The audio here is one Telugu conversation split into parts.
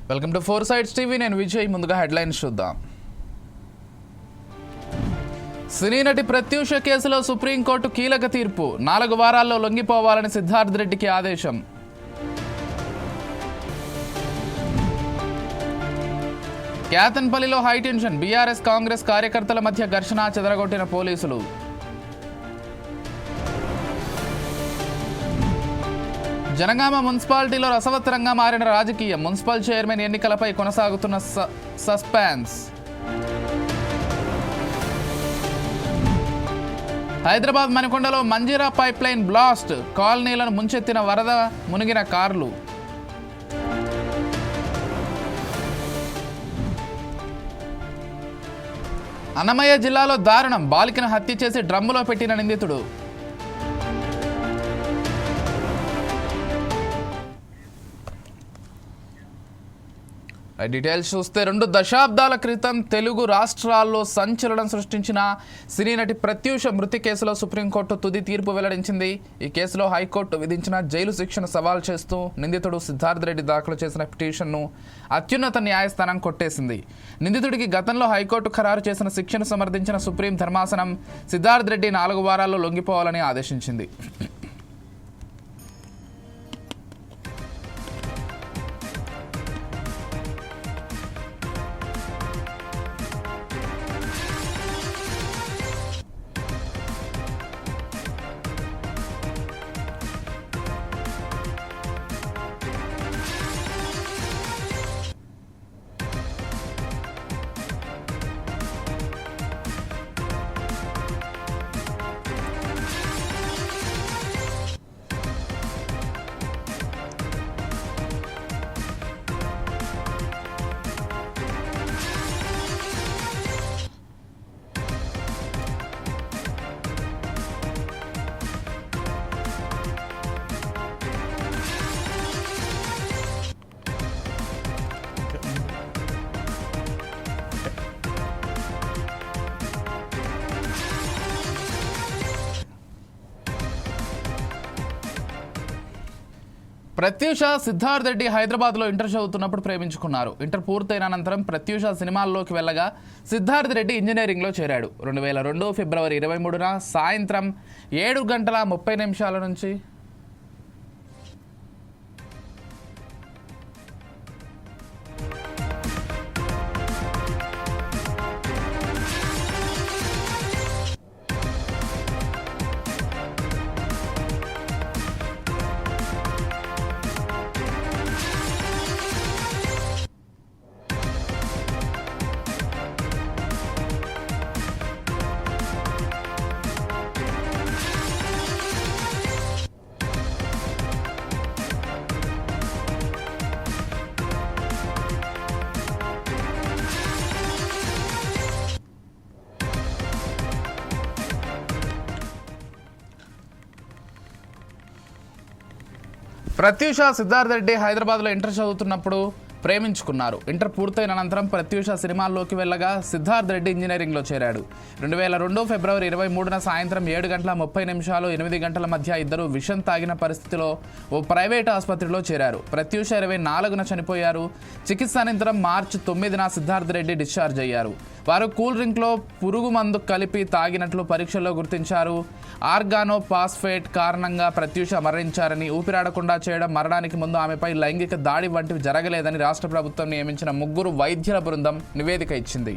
Welcome to four sides TV. నేను విజయ్. ముందుగా హెడ్లైన్స్ చూద్దాం. సినీ నటి ప్రత్యూష కేసులో సుప్రీంకోర్టు కీలక తీర్పు. 4 వారాల్లో లొంగిపోవాలని సిద్ధార్థ్ రెడ్డికి ఆదేశం. క్యాతన్పల్లిలో హైటెన్షన్. బీఆర్ఎస్ కాంగ్రెస్ కార్యకర్తల మధ్య ఘర్షణ, చెదరగొట్టిన పోలీసులు. జనగామ మున్సిపాలిటీలో రసవత్తరంగా మారిన రాజకీయం. మున్సిపల్ చైర్మన్ ఎన్నికలపై కొనసాగుతున్న సస్పెన్స్. హైదరాబాద్ మణికొండలో మంజీరా పైప్ లైన్ బ్లాస్ట్. కాలనీలను ముంచెత్తిన వరద, మునిగిన కార్లు. అన్నమయ్య జిల్లాలో దారుణం. బాలికను హత్య చేసి డ్రమ్ములో పెట్టిన నిందితుడు. డీటెయిల్స్ చూస్తే 2 దశాబ్దాల క్రితం తెలుగు రాష్ట్రాల్లో సంచలనం సృష్టించిన సినీ నటి ప్రత్యూష మృతి కేసులో సుప్రీంకోర్టు తుది తీర్పు వెల్లడించింది. ఈ కేసులో హైకోర్టు విధించిన జైలు శిక్షను సవాల్ చేస్తూ నిందితుడు సిద్ధార్థ్ రెడ్డి దాఖలు చేసిన పిటిషన్ను అత్యున్నత న్యాయస్థానం కొట్టేసింది. నిందితుడికి గతంలో హైకోర్టు ఖరారు చేసిన శిక్షను సమర్థించిన సుప్రీం ధర్మాసనం సిద్ధార్థ్ రెడ్డి 4 వారాల్లో లొంగిపోవాలని ఆదేశించింది. ప్రత్యూష, సిద్ధార్థ్ రెడ్డి హైదరాబాద్లో ఇంటర్ చదువుతున్నప్పుడు ప్రేమించుకున్నారు. ఇంటర్ పూర్తయిన అనంతరం ప్రత్యూష సినిమాల్లోకి వెళ్ళగా సిద్ధార్థ్ రెడ్డి ఇంజనీరింగ్లో చేరాడు. 2002 ఫిబ్రవరి 23న సాయంత్రం 7:30 నుంచి ప్రత్యూష, సిద్ధార్థ్ రెడ్డి హైదరాబాద్లో ఇంటర్ చదువుతున్నప్పుడు ప్రేమించుకున్నారు. ఇంటర్ పూర్తయిన అనంతరం ప్రత్యూష సినిమాల్లోకి వెళ్ళగా సిద్ధార్థ్ రెడ్డి ఇంజనీరింగ్లో చేరాడు. 2002 ఫిబ్రవరి 23న సాయంత్రం 7:30 8 గంటల మధ్య ఇద్దరు విషం తాగిన పరిస్థితిలో ఓ ప్రైవేట్ ఆసుపత్రిలో చేరారు. ప్రత్యూష 24న చనిపోయారు. చికిత్స అనంతరం మార్చి 9న సిద్ధార్థ్ రెడ్డి డిశ్చార్జ్ అయ్యారు. వారు కూల్ డ్రింక్లో పురుగు మందు కలిపి తాగినట్లు పరీక్షల్లో గుర్తించారు. ఆర్గానో పాస్ఫేట్ కారణంగా ప్రత్యూష మరణించారని, ఊపిరాడకుండా చేయడం, మరణానికి ముందు ఆమెపై లైంగిక దాడి వంటివి జరగలేదని రాష్ట్ర ప్రభుత్వం నియమించిన 3 వైద్యుల బృందం నివేదిక ఇచ్చింది.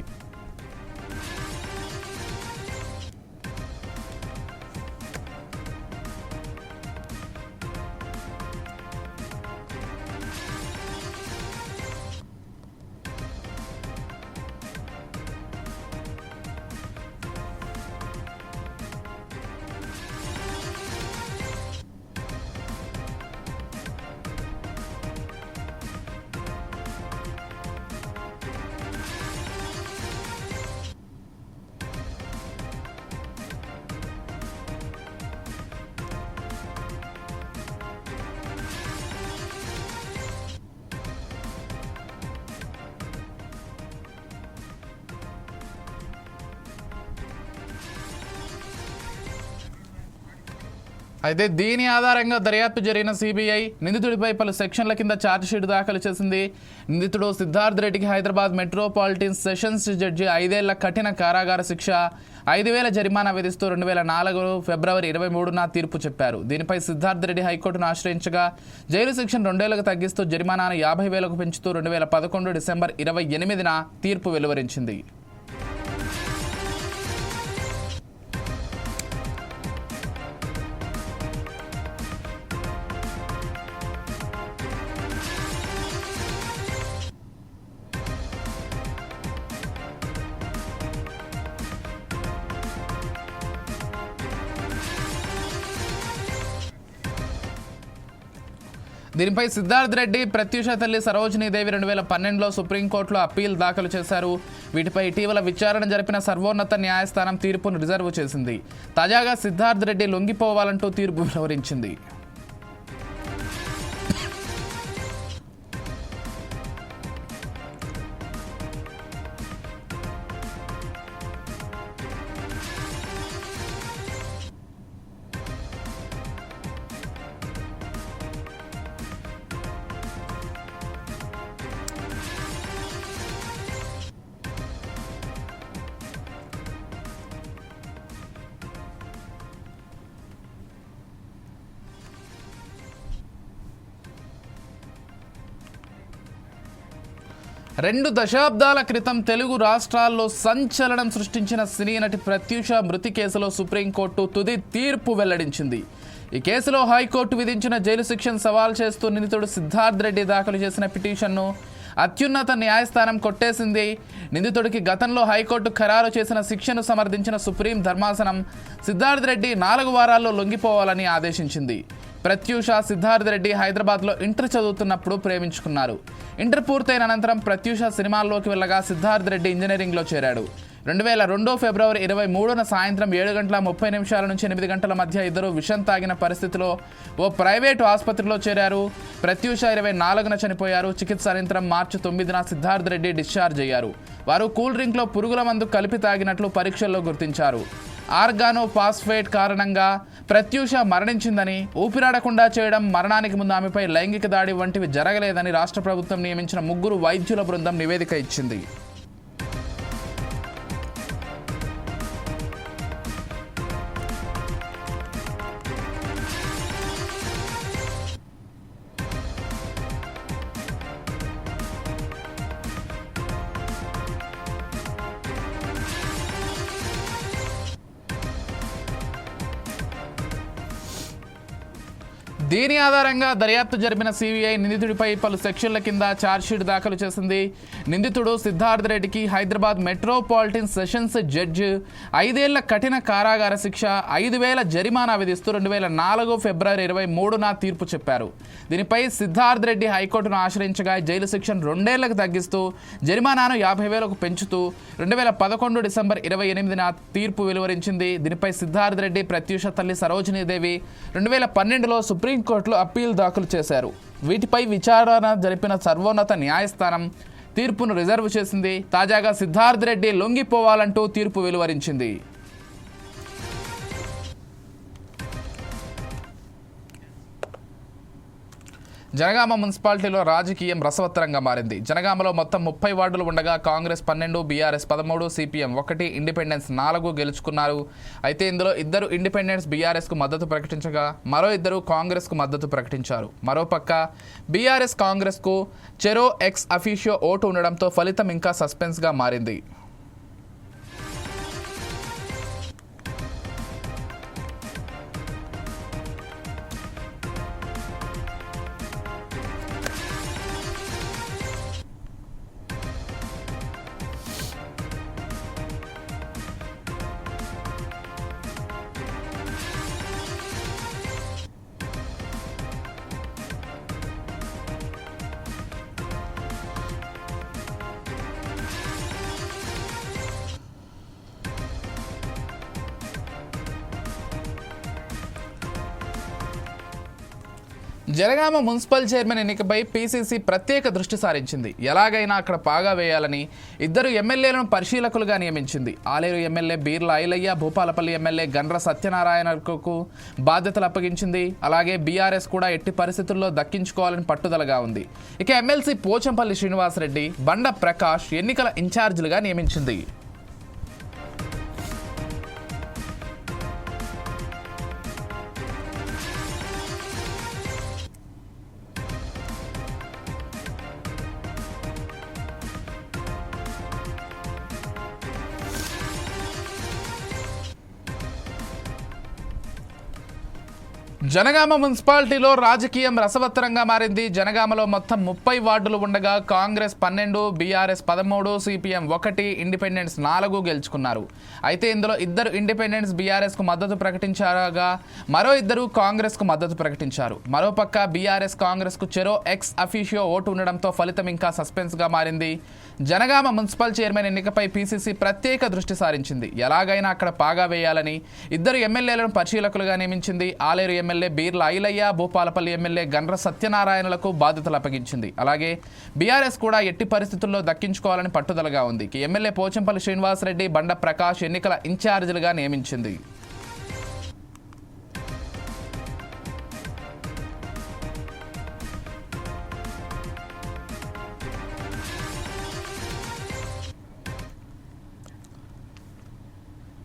అయితే దీని ఆధారంగా దర్యాప్తు జరిగిన సిబిఐ నిందితుడిపై పలు సెక్షన్ల కింద ఛార్జ్షీట్ దాఖలు చేసింది. నిందితుడు సిద్ధార్థ్ రెడ్డికి హైదరాబాద్ మెట్రోపాలిటన్ సెషన్స్ జడ్జి 5 ఏళ్ల కఠిన కారాగార శిక్ష, 5,000 జరిమానా విధిస్తూ 2004 ఫిబ్రవరి 23న తీర్పు చెప్పారు. దీనిపై సిద్ధార్థ్ రెడ్డి హైకోర్టును ఆశ్రయించగా జైలు శిక్షను 2 ఏళ్లకు తగ్గిస్తూ జరిమానాను 50,000కు పెంచుతూ 2011 డిసెంబర్ 28న తీర్పు వెలువరించింది. దీనిపై సిద్ధార్థ్ రెడ్డి, ప్రత్యూష తల్లి సరోజినీదేవి 2012లో సుప్రీంకోర్టులో అప్పీల్ దాఖలు చేశారు. వీటిపై ఇటీవల విచారణ జరిపిన సర్వోన్నత న్యాయస్థానం తీర్పును రిజర్వ్ చేసింది. తాజాగా సిద్ధార్థ్ రెడ్డి లొంగిపోవాలంటూ తీర్పు వెలువరించింది. రెండు దశాబ్దాల క్రితం తెలుగు రాష్ట్రాల్లో సంచలనం సృష్టించిన సినీ నటి ప్రత్యూష మృతి కేసులో సుప్రీంకోర్టు తుది తీర్పు వెల్లడించింది. ఈ కేసులో హైకోర్టు విధించిన జైలు శిక్షను సవాల్ చేస్తూ నిందితుడు సిద్ధార్థ్ రెడ్డి దాఖలు చేసిన పిటిషన్ను అత్యున్నత న్యాయస్థానం కొట్టేసింది. నిందితుడికి గతంలో హైకోర్టు ఖరారు చేసిన శిక్షను సమర్థించిన సుప్రీం ధర్మాసనం సిద్ధార్థ్ రెడ్డి 4 వారాల్లో లొంగిపోవాలని ఆదేశించింది. ప్రత్యూష, సిద్ధార్థ్ రెడ్డి హైదరాబాద్లో ఇంటర్ చదువుతున్నప్పుడు ప్రేమించుకున్నారు. ఇంటర్ పూర్తయిన అనంతరం ప్రత్యూష సినిమాల్లోకి వెళ్ళగా సిద్ధార్థ్ రెడ్డి ఇంజనీరింగ్లో చేరాడు. 2002 ఫిబ్రవరి 23న సాయంత్రం 7:30 నుంచి 8 గంటల మధ్య ఇద్దరు విషం తాగిన పరిస్థితిలో ఓ ప్రైవేటు ఆసుపత్రిలో చేరారు. ప్రత్యూష 24న చనిపోయారు. చికిత్స అనంతరం మార్చి 9న సిద్ధార్థ్ రెడ్డి డిశ్చార్జ్ అయ్యారు. వారు కూల్ డ్రింక్లో పురుగుల మందు కలిపి తాగినట్లు పరీక్షల్లో గుర్తించారు. ఆర్గానో ఫాస్ఫేట్ కారణంగా ప్రత్యూష మరణించిందని, ఊపిరాడకుండా చేయడం, మరణానికి ముందు ఆమెపై లైంగిక దాడి వంటివి జరగలేదని రాష్ట్ర ప్రభుత్వం నియమించిన 3 వైద్యుల బృందం నివేదిక ఇచ్చింది. దీని ఆధారంగా దర్యాప్తు జరిపిన సిబిఐ నిందితుడిపై పలు సెక్షన్ల కింద ఛార్జ్షీట్ దాఖలు చేసింది. నిందితుడు సిద్ధార్థ్ రెడ్డికి హైదరాబాద్ మెట్రోపాలిటన్ సెషన్స్ జడ్జి 5 ఏళ్ల కఠిన కారాగార శిక్ష, 5,000 జరిమానా విధిస్తూ 2004 ఫిబ్రవరి 23న తీర్పు చెప్పారు. దీనిపై సిద్ధార్థ్ రెడ్డి హైకోర్టును ఆశ్రయించగా జైలు శిక్షను 2 ఏళ్లకు తగ్గిస్తూ జరిమానాను 50,000కు పెంచుతూ 2011 డిసెంబర్ 28న తీర్పు వెలువరించింది. దీనిపై సిద్ధార్థ్ రెడ్డి, ప్రత్యూష తల్లి సరోజినీదేవి 2012లో సుప్రీంకోర్టులో అప్పీల్ దాఖలు చేశారు. వీటిపై విచారణ జరిపిన సర్వోన్నత న్యాయస్థానం తీర్పును రిజర్వ్ చేసింది. తాజాగా సిద్ధార్థ్ రెడ్డి లొంగిపోవాలంటూ తీర్పు వెలువరించింది. జనగామ మున్సిపాలిటీలో రాజకీయం రసవత్తరంగా మారింది. జనగామలో మొత్తం 30 వార్డులు ఉండగా కాంగ్రెస్ 12, బీఆర్ఎస్ 13, సిపిఎం 1, ఇండిపెండెన్స్ 4 గెలుచుకున్నారు. అయితే ఇందులో 2 ఇండిపెండెన్స్ బీఆర్ఎస్కు మద్దతు ప్రకటించగా మరో 2 కాంగ్రెస్కు మద్దతు ప్రకటించారు. మరోపక్క బీఆర్ఎస్ కాంగ్రెస్కు చెరో ఎక్స్ అఫీషియో ఓటు ఉండడంతో ఫలితం ఇంకా సస్పెన్స్గా మారింది. జనగామ మున్సిపల్ చైర్మన్ ఎన్నికపై పీసీసీ ప్రత్యేక దృష్టి సారించింది. ఎలాగైనా అక్కడ పాగా వేయాలని ఇద్దరు ఎమ్మెల్యేలను పరిశీలకులుగా నియమించింది. ఆలేరు ఎమ్మెల్యే బీర్ల ఐలయ్య, భూపాలపల్లి ఎమ్మెల్యే గండ్ర సత్యనారాయణకు బాధ్యతలు అప్పగించింది. అలాగే బీఆర్ఎస్ కూడా ఎట్టి పరిస్థితుల్లో దక్కించుకోవాలని పట్టుదలగా ఉంది. ఇక ఎమ్మెల్సీ పోచంపల్లి శ్రీనివాసరెడ్డి, బండ ప్రకాష్ ఎన్నికల ఇన్ఛార్జీలుగా నియమించింది. జనగామ మున్సిపాలిటీలో రాజకీయం రసవత్తరంగా మారింది. జనగామలో మొత్తం 30 వార్డులు ఉండగా కాంగ్రెస్ 12, బీఆర్ఎస్ 13, సిపిఎం 1, ఇండిపెండెన్స్ 4 గెలుచుకున్నారు. అయితే ఇందులో ఇద్దరు ఇండిపెండెన్స్ బీఆర్ఎస్కు మద్దతు ప్రకటించారుగా మరో ఇద్దరు కాంగ్రెస్కు మద్దతు ప్రకటించారు. మరోపక్క బీఆర్ఎస్ కాంగ్రెస్కు చెరో ఎక్స్ అఫీషియో ఓటు ఉండడంతో ఫలితం ఇంకా సస్పెన్స్గా మారింది. జనగామ మున్సిపల్ చైర్మన్ ఎన్నికపై పీసీసీ ప్రత్యేక దృష్టి సారించింది. ఎలాగైనా అక్కడ పాగా వేయాలని ఇద్దరు ఎమ్మెల్యేలను పరిశీలకులుగా నియమించింది. ఆలేరు ఎమ్మెల్యే బీర్ల ఐలయ్య, భూపాలపల్లి ఎమ్మెల్యే గండ్ర సత్యనారాయణలకు బాధ్యతలు అప్పగించింది. అలాగే బీఆర్ఎస్ కూడా ఎట్టి పరిస్థితుల్లో దక్కించుకోవాలని పట్టుదలగా ఉంది. ఎమ్మెల్యే పోచంపల్లి శ్రీనివాసరెడ్డి, బండ ప్రకాష్ ఎన్నికల ఇన్ఛార్జీలుగా నియమించింది.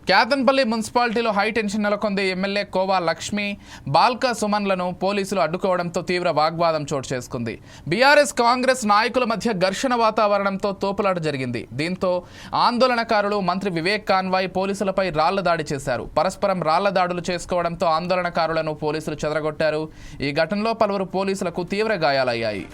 కేతన్పల్లి మున్సిపాలిటీలో హై టెన్షన్ నెలకొంది. ఎమ్మెల్యే కోవా లక్ష్మి, బాల్క సుమన్లను పోలీసులు అడ్డుకోవడంతో తీవ్ర వాగ్వాదం చోటు చేసుకుంది. బీఆర్ఎస్ కాంగ్రెస్ నాయకుల మధ్య ఘర్షణ వాతావరణంతో తోపులాట జరిగింది. దీంతో ఆందోళనకారులు మంత్రి వివేక్ కాన్వాయ్ పోలీసులపై రాళ్ల దాడి చేశారు. పరస్పరం రాళ్ల దాడులు చేసుకోవడంతో ఆందోళనకారులను పోలీసులు చెదరగొట్టారు. ఈ ఘటనలో పలువురు పోలీసులకు తీవ్ర గాయాలయ్యాయి.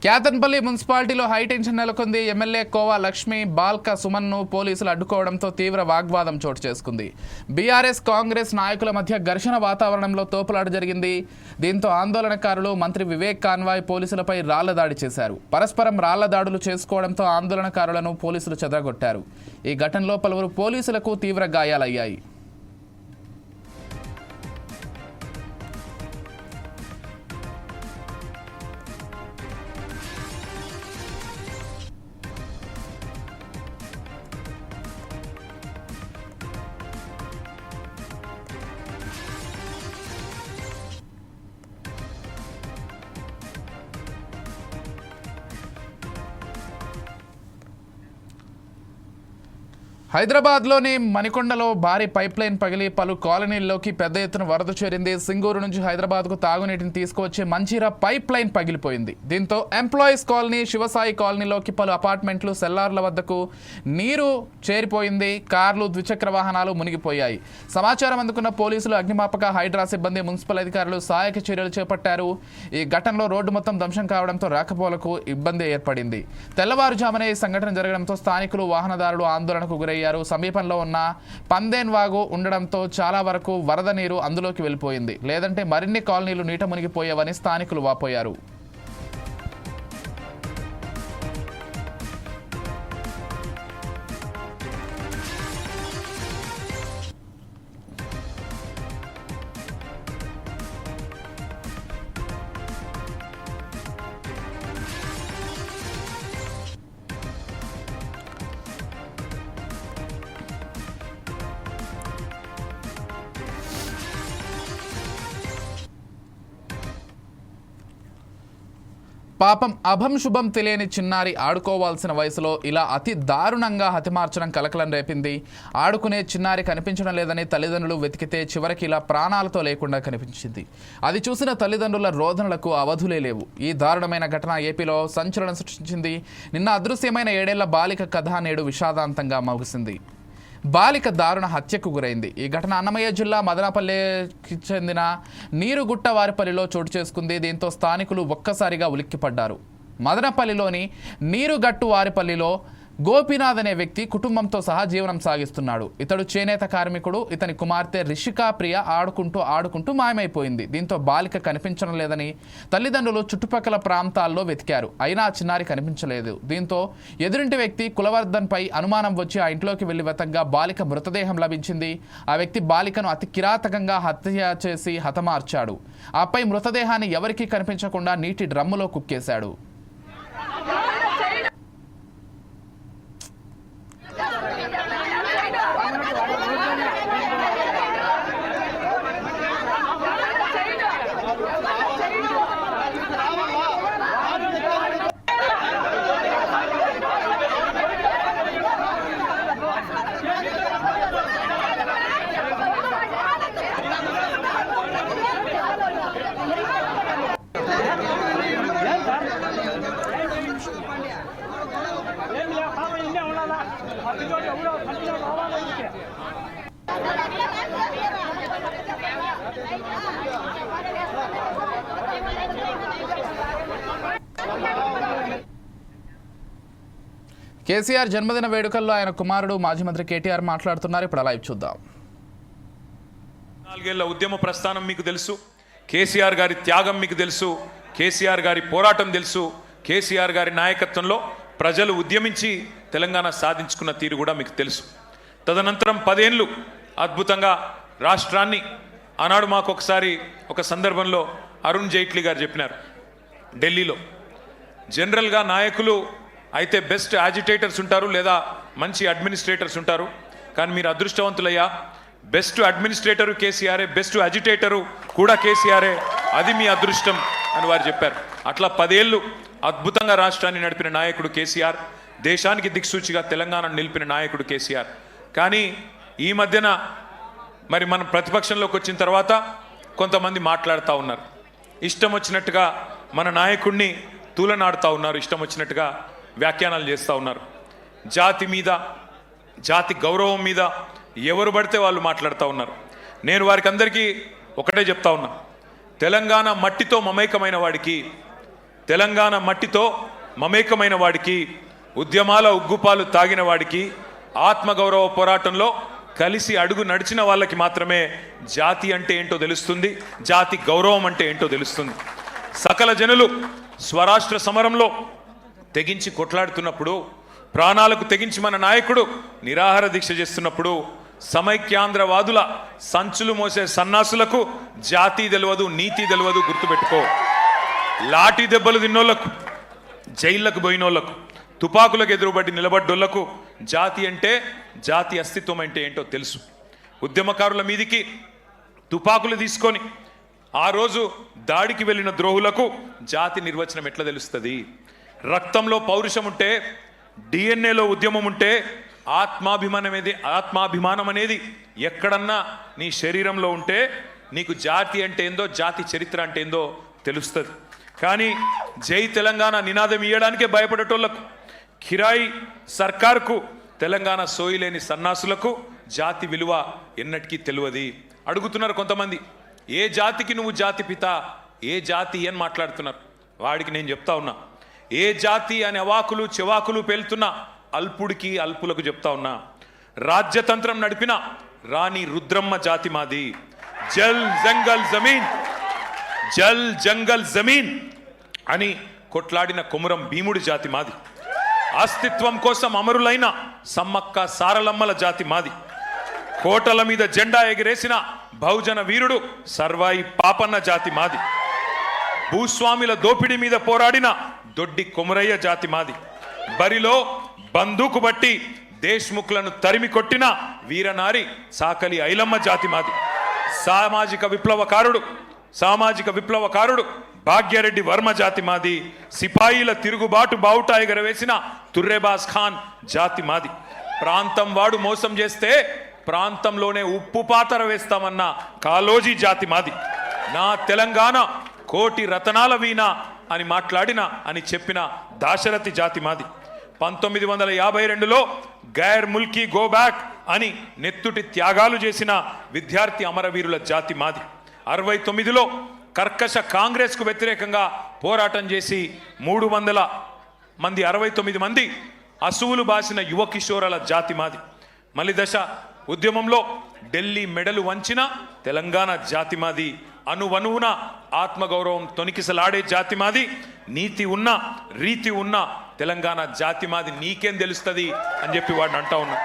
కేతన్పల్లి మున్సిపాలిటీలో హై టెన్షన్ నెలకొంది. ఎమ్మెల్యే కోవా లక్ష్మి, బాల్క సుమన్ను పోలీసులు అడ్డుకోవడంతో తీవ్ర వాగ్వాదం చోటు చేసుకుంది. బీఆర్ఎస్ కాంగ్రెస్ నాయకుల మధ్య ఘర్షణ వాతావరణంలో తోపులాట జరిగింది. దీంతో ఆందోళనకారులు మంత్రి వివేక్ కాన్వాయ్ పోలీసులపై రాళ్ల దాడి చేశారు. పరస్పరం రాళ్ల దాడులు చేసుకోవడంతో ఆందోళనకారులను పోలీసులు చెదరగొట్టారు. ఈ ఘటనలో పలువురు పోలీసులకు తీవ్ర గాయాలయ్యాయి. హైదరాబాద్లోని మణికొండలో భారీ పైప్ లైన్ పగిలి పలు కాలనీల్లోకి పెద్ద ఎత్తున వరద చేరింది. సింగూరు నుంచి హైదరాబాద్కు తాగునీటిని తీసుకువచ్చే మంచిరా పైప్ లైన్ పగిలిపోయింది. దీంతో ఎంప్లాయీస్ కాలనీ, శివసాయి కాలనీలోకి పలు అపార్ట్మెంట్లు, సెల్లార్ల వద్దకు నీరు చేరిపోయింది. కార్లు, ద్విచక్ర వాహనాలు మునిగిపోయాయి. సమాచారం అందుకున్న పోలీసులు, అగ్నిమాపక, హైడ్రా సిబ్బంది, మున్సిపల్ అధికారులు సహాయక చర్యలు చేపట్టారు. ఈ ఘటనలో రోడ్డు మొత్తం ధ్వంసం కావడంతో రాకపోకలకు ఇబ్బంది ఏర్పడింది. తెల్లవారుజామునే ఈ సంఘటన జరగడంతో స్థానికులు, వాహనదారులు ఆందోళనకు గురయ్యారు. సమీపంలో ఉన్న పందేన్ వాగు ఉండడంతో చాలా వరకు వరద నీరు అందులోకి వెళ్ళిపోయింది. లేదంటే మరిన్ని కాలనీలు నీట మునిగిపోయేవని స్థానికులు వాపోయారు. పాపం అభం శుభం తెలియని చిన్నారి ఆడుకోవాల్సిన వయసులో ఇలా అతి దారుణంగా హతమార్చడం కలకలం రేపింది. ఆడుకునే చిన్నారి కనిపించడం లేదని తల్లిదండ్రులు వెతికితే చివరికి ఇలా ప్రాణాలతో లేకుండా కనిపించింది. అది చూసిన తల్లిదండ్రుల రోదనలకు అవధులే లేవు. ఈ దారుణమైన ఘటన ఏపీలో సంచలనం సృష్టించింది. నిన్న అదృశ్యమైన 7 ఏళ్ల బాలిక కథ నేడు విషాదాంతంగా ముగిసింది. బాలిక దారుణ హత్యకు గురైంది. ఈ ఘటన అన్నమయ్య జిల్లా మదనపల్లికి చెందిన నీరుగుట్టవారిపల్లిలో చోటు చేసుకుంది. దీంతో స్థానికులు ఒక్కసారిగా ఉలిక్కిపడ్డారు. మదనపల్లిలోని నీరుగట్టువారిపల్లిలో గోపీనాథ్ అనే వ్యక్తి కుటుంబంతో సహా జీవనం సాగిస్తున్నాడు. ఇతడు చేనేత కార్మికుడు. ఇతని కుమార్తె రిషికా ప్రియ ఆడుకుంటూ మాయమైపోయింది. దీంతో బాలిక కనిపించడం లేదని తల్లిదండ్రులు చుట్టుపక్కల ప్రాంతాల్లో వెతికారు. అయినా చిన్నారి కనిపించలేదు. దీంతో ఎదురింటి వ్యక్తి కులవర్ధన్ పై అనుమానం వచ్చి ఆ ఇంట్లోకి వెళ్లి వెతకగా బాలిక మృతదేహం లభించింది. ఆ వ్యక్తి బాలికను అతి కిరాతకంగా హత్య చేసి హతమార్చాడు. ఆపై మృతదేహాన్ని ఎవరికీ కనిపించకుండా నీటి డ్రమ్ములో కుక్కేశాడు. కేసీఆర్ జన్మదిన వేడుకల్లో ఆయన కుమారుడు మాజీ మంత్రి కేటీఆర్ మాట్లాడుతున్నారు. ఇప్పుడు లైవ్ చూద్దాం. 4 ఏళ్ల ఉద్యమ ప్రస్థానం మీకు తెలుసు. కేసీఆర్ గారి త్యాగం మీకు తెలుసు. కేసీఆర్ గారి పోరాటం తెలుసు. కేసీఆర్ గారి నాయకత్వంలో ప్రజలు ఉద్యమించి తెలంగాణ సాధించుకున్న తీరు కూడా మీకు తెలుసు. తదనంతరం 10 ఏళ్ళు అద్భుతంగా రాష్ట్రాన్ని ఆనాడు మాకు ఒకసారి ఒక సందర్భంలో అరుణ్ జైట్లీ గారు చెప్పినారు, ఢిల్లీలో జనరల్గా నాయకులు అయితే బెస్ట్ యాజిటేటర్స్ ఉంటారు లేదా మంచి అడ్మినిస్ట్రేటర్స్ ఉంటారు, కానీ మీరు అదృష్టవంతులయ్యా, బెస్ట్ అడ్మినిస్ట్రేటరు కేసీఆరే, బెస్ట్ అజిటేటరు కూడా కేసీఆరే, అది మీ అదృష్టం అని వారు చెప్పారు. అట్లా 10 ఏళ్ళు అద్భుతంగా రాష్ట్రాన్ని నడిపిన నాయకుడు కేసీఆర్, దేశానికి దిక్సూచిగా తెలంగాణను నిలిపిన నాయకుడు కేసీఆర్. కానీ ఈ మధ్యన మరి మనం ప్రతిపక్షంలోకి వచ్చిన తర్వాత కొంతమంది మాట్లాడుతూ ఉన్నారు, ఇష్టం వచ్చినట్టుగా మన నాయకుడిని తూలనాడుతూ ఉన్నారు, ఇష్టం వచ్చినట్టుగా వ్యాఖ్యానాలు చేస్తూ ఉన్నారు. జాతి మీద, జాతి గౌరవం మీద ఎవరు పడితే వాళ్ళు మాట్లాడుతూ ఉన్నారు. నేను వారికి అందరికీ ఒకటే చెప్తా ఉన్నా, తెలంగాణ మట్టితో మమేకమైన వాడికి, తెలంగాణ మట్టితో మమేకమైన వాడికి, ఉద్యమాల ఉగ్గుపాలు తాగిన వాడికి, ఆత్మగౌరవ పోరాటంలో కలిసి అడుగు నడిచిన వాళ్ళకి మాత్రమే జాతి అంటే ఏంటో తెలుస్తుంది, జాతి గౌరవం అంటే ఏంటో తెలుస్తుంది. సకల జనులు స్వరాష్ట్ర సమరంలో తెగించి కొట్లాడుతున్నప్పుడు, ప్రాణాలకు తెగించి మన నాయకుడు నిరాహార దీక్ష చేస్తున్నప్పుడు, సమైక్యాంధ్రవాదుల సంచులు మోసే సన్నాసులకు జాతి తెలియదు, నీతి తెలియదు, గుర్తుపెట్టుకో. లాఠీ దెబ్బలు తిన్నోళ్లకు, జైళ్లకు పోయినోళ్లకు, తుపాకులకు ఎదురుబడి నిలబడ్డోళ్లకు జాతి అంటే, జాతి అస్తిత్వం అంటే ఏంటో తెలుసు. ఉద్యమకారుల మీదికి తుపాకులు తీసుకొని ఆ రోజు దాడికి వెళ్ళిన ద్రోహులకు జాతి నిర్వచనం ఎట్లా తెలుస్తుంది? రక్తంలో పౌరుషం ఉంటే, డిఎన్ఏలో ఉద్యమం ఉంటే, ఆత్మాభిమానం అనేది ఎక్కడన్నా నీ శరీరంలో ఉంటే నీకు జాతి అంటే ఏందో, జాతి చరిత్ర అంటే ఏందో తెలుస్తుంది. కానీ జై తెలంగాణ నినాదం ఇయ్యడానికే భయపడేటోళ్లకు, కిరాయి సర్కార్కు, తెలంగాణ సోయిలేని సన్నాసులకు జాతి విలువ ఎన్నటికీ తెలియదు. అడుగుతున్నారు కొంతమంది, ఏ జాతికి నువ్వు జాతి పిత, ఏ జాతి అని మాట్లాడుతున్నారు. వాడికి నేను చెప్తా ఉన్నా, ఏ జాతి అనే అవాకులు చెవాకులు పేలుతున్న అల్పుడికి, అల్పులకు చెప్తా ఉన్నా, రాజ్యతంత్రం నడిపిన రాణి రుద్రమ్మ జాతి మాది. జల్ జంగల్ జమీన్, జల్ జంగల్ జమీన్ అని కొట్లాడిన కొమురం భీముడి జాతి మాది. అస్తిత్వం కోసం అమరులైన సమ్మక్క సారలమ్మల జాతి మాది. కోటల మీద జెండా ఎగిరేసిన బహుజన వీరుడు సర్వాయి పాపన్న జాతి మాది. భూస్వామిల దోపిడీ మీద పోరాడిన దొడ్డి కొమురయ్య జాతి మాది. బరిలో బందూకు బట్టి దేశ్ముఖులను తరిమి కొట్టిన వీరనారి సాకలి ఐలమ్మ జాతి మాది. సామాజిక విప్లవకారుడు భాగ్యరెడ్డి వర్మ జాతి మాది. సిపాయిల తిరుగుబాటు బావుటా ఎగరవేసిన తుర్రెబాస్ ఖాన్ జాతి మాది. ప్రాంతం వాడు మోసం చేస్తే ప్రాంతంలోనే ఉప్పు పాతర వేస్తామన్న కాలోజీ జాతి మాది. నా తెలంగాణ కోటి రతనాల వీణ అని మాట్లాడిన అని చెప్పిన దాశరథి జాతి మాది. 1952లో గైర్ ముల్కీ గో బ్యాక్ అని నెత్తుటి త్యాగాలు చేసిన విద్యార్థి అమరవీరుల జాతి మాది. 69లో కర్కశ కాంగ్రెస్కు వ్యతిరేకంగా పోరాటం చేసి 300 మంది 69 మంది అసువులు బాసిన యువ కిషోరాల జాతి మాది. మలిదశ ఉద్యమంలో ఢిల్లీ మెడలు వంచిన తెలంగాణ జాతి మాది. అనువనువున ఆత్మగౌరవం తొనికిసలాడే జాతి మాది. నీతి ఉన్న రీతి ఉన్న తెలంగాణ జాతి మాది. నీకేం తెలుస్తుంది అని చెప్పి వాడిని అంటా ఉన్నా.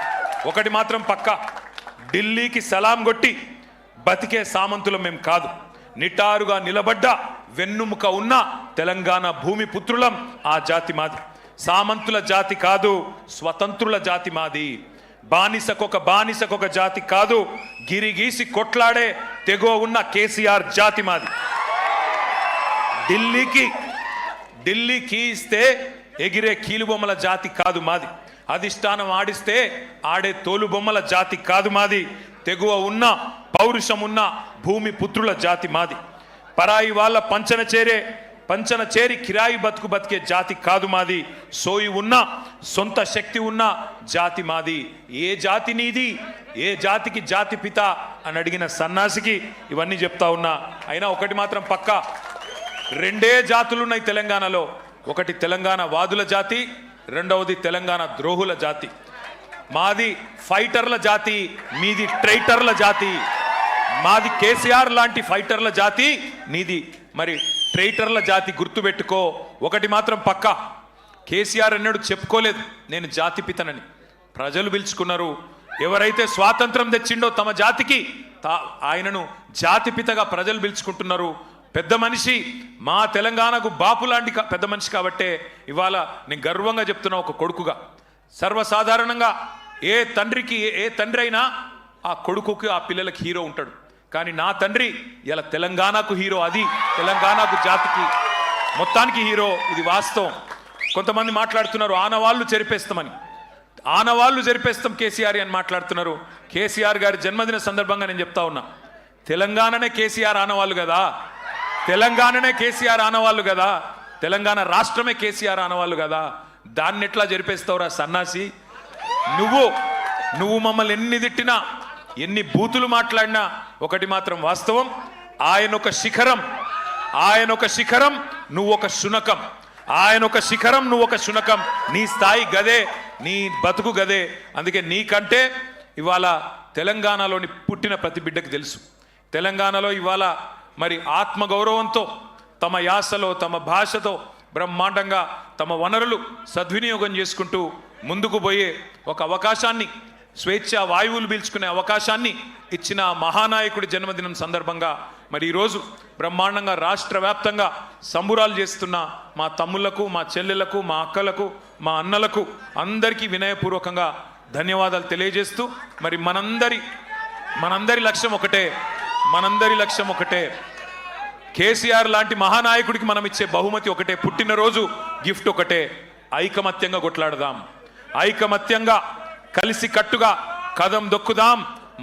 ఒకటి మాత్రం పక్క, ఢిల్లీకి సలాం కొట్టి బతికే సామంతులం మేం కాదు. నిటారుగా నిలబడ్డ వెన్నుముక ఉన్న తెలంగాణ భూమి పుత్రులం ఆ జాతి మాది. సామంతుల జాతి కాదు, స్వతంత్రుల జాతి మాది. బానిసకొక జాతి కాదు, గిరిగీసి కొట్లాడే తెగో ఉన్న కేసీఆర్ జాతి మాది. ఢిల్లీకి ఇస్తే ఎగిరే కీలుబొమ్మల జాతి కాదు మాది. అధిష్టానం ఆడిస్తే ఆడే తోలుబొమ్మల జాతి కాదు మాది. తెగువ ఉన్న పౌరుషం ఉన్న భూమి పుత్రుల జాతి మాది. పరాయి వాళ్ళ పంచన చేరి కిరాయి బతికే జాతి కాదు మాది. సోయి ఉన్న సొంత శక్తి ఉన్న జాతి మాది. ఏ జాతి నీది, ఏ జాతికి జాతి పిత అని అడిగిన సన్నాసికి ఇవన్నీ చెప్తా ఉన్నా. అయినా ఒకటి మాత్రం పక్క, 2 జాతులున్నాయి తెలంగాణలో. ఒకటి తెలంగాణ వాదుల జాతి, రెండవది తెలంగాణ ద్రోహుల జాతి. మాది ఫైటర్ల జాతి, మీది ట్రైటర్ల జాతి. మాది కేసీఆర్ లాంటి ఫైటర్ల జాతి, నీది మరి ట్రైటర్ల జాతి. గుర్తుపెట్టుకో. ఒకటి మాత్రం పక్క, కేసీఆర్ అన్నాడు చెప్పుకోలేదు నేను జాతిపితనని. ప్రజలు పిలుచుకున్నారు. ఎవరైతే స్వాతంత్రం తెచ్చిండో తమ జాతికి ఆయనను జాతిపితగా ప్రజలు పిలుచుకుంటున్నారు. పెద్ద మనిషి, మా తెలంగాణకు బాపు లాంటి పెద్ద మనిషి కాబట్టే ఇవాళ నేను గర్వంగా చెప్తున్నా ఒక కొడుకుగా. సర్వసాధారణంగా ఏ తండ్రి అయినా ఆ కొడుకుకి ఆ పిల్లలకి హీరో ఉంటాడు. కానీ నా తండ్రి ఇలా తెలంగాణకు హీరో. అది తెలంగాణకు జాతికి మొత్తానికి హీరో. ఇది వాస్తవం. కొంతమంది మాట్లాడుతున్నారు ఆనవాళ్ళు చెరిపేస్తామని. ఆనవాళ్ళు చెరిపేస్తాం కేసీఆర్ అని మాట్లాడుతున్నారు. కేసీఆర్ గారి జన్మదిన సందర్భంగా నేను చెప్తా ఉన్నా, తెలంగాణనే కేసీఆర్ ఆనవాళ్ళు కదా, తెలంగాణనే కేసీఆర్ ఆనవాళ్ళు కదా, తెలంగాణ రాష్ట్రమే కేసీఆర్ ఆనవాళ్ళు కదా. దాన్ని ఎట్లా జరిపేస్తావురా సన్నాసి? నువ్వు మమ్మల్ని ఎన్ని తిట్టినా, ఎన్ని బూతులు మాట్లాడినా ఒకటి మాత్రం వాస్తవం, ఆయన ఒక శిఖరం, నువ్వు ఒక శునకం. ఆయన ఒక శిఖరం, నువ్వు ఒక శునకం. నీ స్థాయి గదే, నీ బతుకు గదే. అందుకే నీకంటే ఇవాళ తెలంగాణలోని పుట్టిన ప్రతి బిడ్డకు తెలుసు, తెలంగాణలో ఇవాళ మరి ఆత్మగౌరవంతో తమ యాసలో తమ భాషతో బ్రహ్మాండంగా తమ వనరులు సద్వినియోగం చేసుకుంటూ ముందుకు పోయే ఒక అవకాశాన్ని, స్వేచ్ఛ వాయువులు పీల్చుకునే అవకాశాన్ని ఇచ్చిన మహానాయకుడి జన్మదినం సందర్భంగా మరి ఈరోజు బ్రహ్మాండంగా రాష్ట్ర వ్యాప్తంగా సంబురాలు చేస్తున్న మా తమ్ముళ్లకు, మా చెల్లెళ్లకు, మా అక్కలకు, మా అన్నలకు అందరికీ వినయపూర్వకంగా ధన్యవాదాలు తెలియజేస్తూ మరి మనందరి లక్ష్యం ఒకటే, కేసీఆర్ లాంటి మహానాయకుడికి మనం ఇచ్చే బహుమతి ఒకటే, పుట్టినరోజు గిఫ్ట్ ఒకటే. ఐకమత్యంగా కొట్లాడదాం, ఐకమత్యంగా కలిసి కట్టుగా కదం దొక్కుదాం.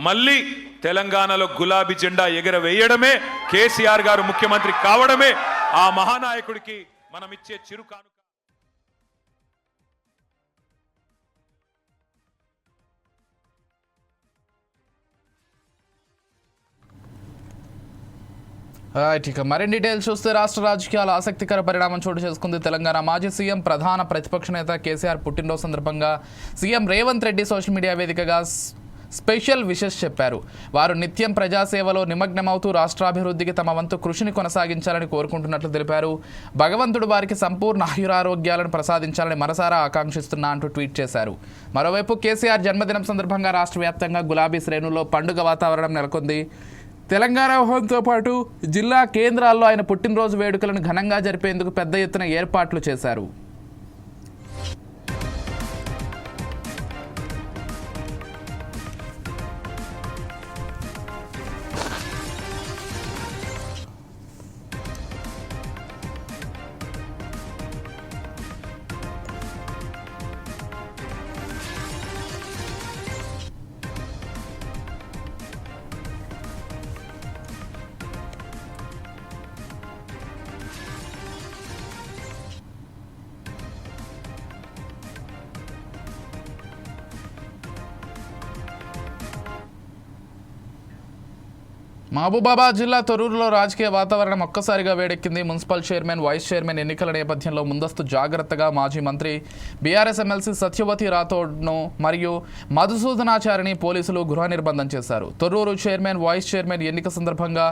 మళ్ళీ తెలంగాణలో గులాబీ జెండా ఎగరవేయడమే, కేసీఆర్ గారు ముఖ్యమంత్రి కావడమే ఆ మహానాయకుడికి మనం ఇచ్చే చిరు కానుక. ఇక మరిన్ని డీటెయిల్స్ చూస్తే రాష్ట్ర రాజకీయాలు ఆసక్తికర పరిణామం చోటు చేసుకుంది. తెలంగాణ మాజీ సీఎం ప్రధాన ప్రతిపక్ష నేత కేసీఆర్ పుట్టినరోజు సందర్భంగా CM Revanth Reddy social media వేదికగా స్పెషల్ విషెస్ చెప్పారు. వారు నిత్యం ప్రజాసేవలో నిమగ్నమవుతూ రాష్ట్రాభివృద్ధికి తమ వంతు కృషిని కొనసాగించాలని కోరుకుంటున్నట్లు తెలిపారు. భగవంతుడు వారికి సంపూర్ణ ఆయురారోగ్యాలను ప్రసాదించాలని మనసారా ఆకాంక్షిస్తున్నా అంటూ ట్వీట్ చేశారు. మరోవైపు కేసీఆర్ జన్మదినం సందర్భంగా రాష్ట్ర వ్యాప్తంగా గులాబీ శ్రేణుల్లో పండుగ వాతావరణం నెలకొంది. తెలంగాణ హోంతో పాటు జిల్లా కేంద్రాల్లో ఆయన పుట్టినరోజు వేడుకలను ఘనంగా జరిపేందుకు పెద్ద ఎత్తున ఏర్పాట్లు చేశారు. మహబూబాబాద్ జిల్లా తొర్రూరులో రాజకీయ వాతావరణం ఒక్కసారిగా వేడెక్కింది. మున్సిపల్ చైర్మన్, వైస్ చైర్మన్ ఎన్నికల నేపథ్యంలో ముందస్తు జాగ్రత్తగా మాజీ మంత్రి బీఆర్ఎస్ ఎమ్మెల్సీ సత్యవతి రాథోడ్ను మరియు మధుసూదనాచారిని పోలీసులు గృహ నిర్బంధం చేశారు. తొర్రూరు చైర్మన్, వైస్ చైర్మన్ ఎన్నిక సందర్భంగా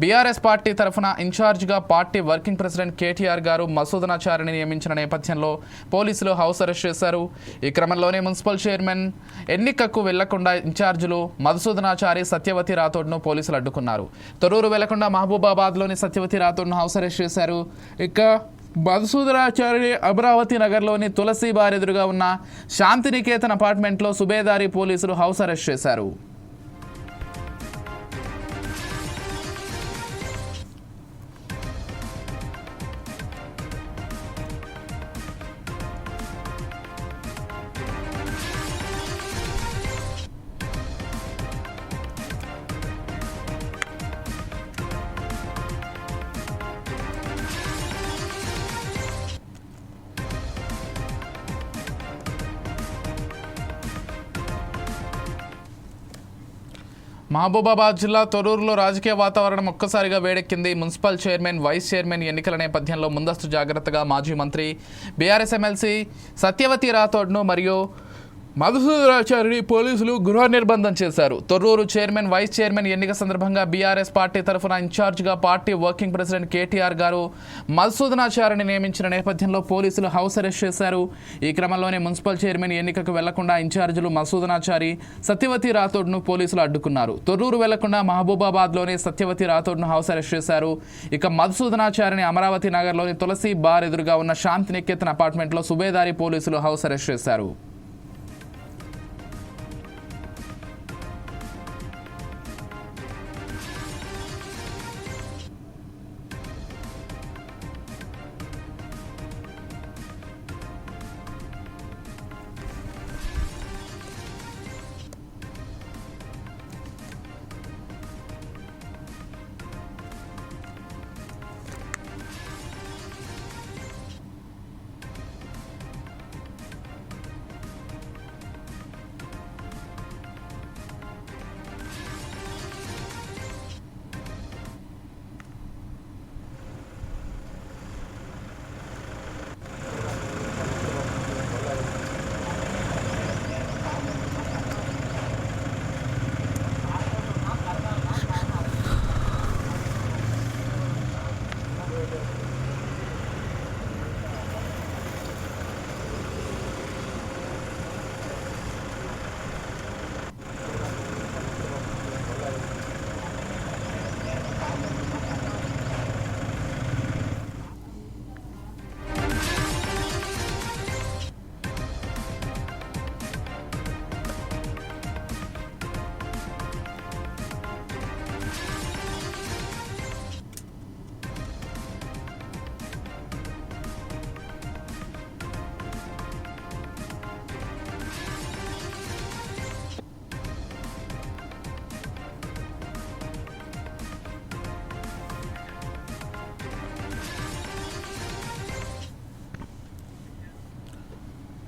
బీఆర్ఎస్ పార్టీ తరఫున ఇన్ఛార్జిగా పార్టీ వర్కింగ్ ప్రెసిడెంట్ కేటీఆర్ గారు మధుసూదనాచారిని నియమించిన నేపథ్యంలో పోలీసులు హౌస్ అరెస్ట్ చేశారు. ఈ క్రమంలోనే మున్సిపల్ చైర్మన్ ఎన్నికకు వెళ్లకుండా ఇన్ఛార్జీలు మధుసూదనాచారి, సత్యవతి రాథోడ్ను పోలీసులు అడ్డుకున్నారు. తొర్రూరు వెళ్లకుండా మహబూబాబాద్లోని సత్యవతి రాథోడ్ను హౌస్ అరెస్ట్ చేశారు. ఇక మధుసూదనాచారి అమరావతి నగర్లోని తులసి బార్ ఎదురుగా ఉన్న శాంతినికేతన్ అపార్ట్మెంట్లో సుబేదారి పోలీసులు హౌస్ అరెస్ట్ చేశారు. మహబూబాబాద్ జిల్లా తొర్రూరులో రాజకీయ వాతావరణం ఒక్కసారిగా వేడెక్కింది. మున్సిపల్ చైర్మన్, వైస్ చైర్మన్ ఎన్నికల నేపథ్యంలో ముందస్తు జాగ్రత్తగా మాజీ మంత్రి బీఆర్ఎస్ ఎమ్మెల్సీ సత్యవతి రాథోడ్ను మరియు మధుసూదనాచారిని పోలీసులు గృహ నిర్బంధం చేశారు. తొర్రూరు చైర్మన్, వైస్ చైర్మన్ ఎన్నిక సందర్భంగా బీఆర్ఎస్ పార్టీ తరఫున ఇన్ఛార్జిగా పార్టీ వర్కింగ్ ప్రెసిడెంట్ కేటీఆర్ గారు మధుసూదనాచారిని నియమించిన నేపథ్యంలో పోలీసులు హౌస్ అరెస్ట్ చేశారు. ఈ క్రమంలోనే మున్సిపల్ చైర్మన్ ఎన్నికకు వెళ్లకుండా ఇన్ఛార్జీలు మధుసూదనాచారి, సత్యవతి రాథోడ్ను పోలీసులు అడ్డుకున్నారు. తొర్రూరు వెళ్లకుండా మహబూబాబాద్లోని సత్యవతి రాథోడ్ను హౌస్ అరెస్ట్ చేశారు. ఇక మధుసూదనాచారిని అమరావతి నగర్లోని తులసి బార్ ఎదురుగా ఉన్న శాంతినికేతన్ అపార్ట్మెంట్లో సుబేదారి పోలీసులు హౌస్ అరెస్ట్ చేశారు.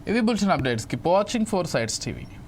ఇవి bulletin updates. Keep watching 4 Sides TV.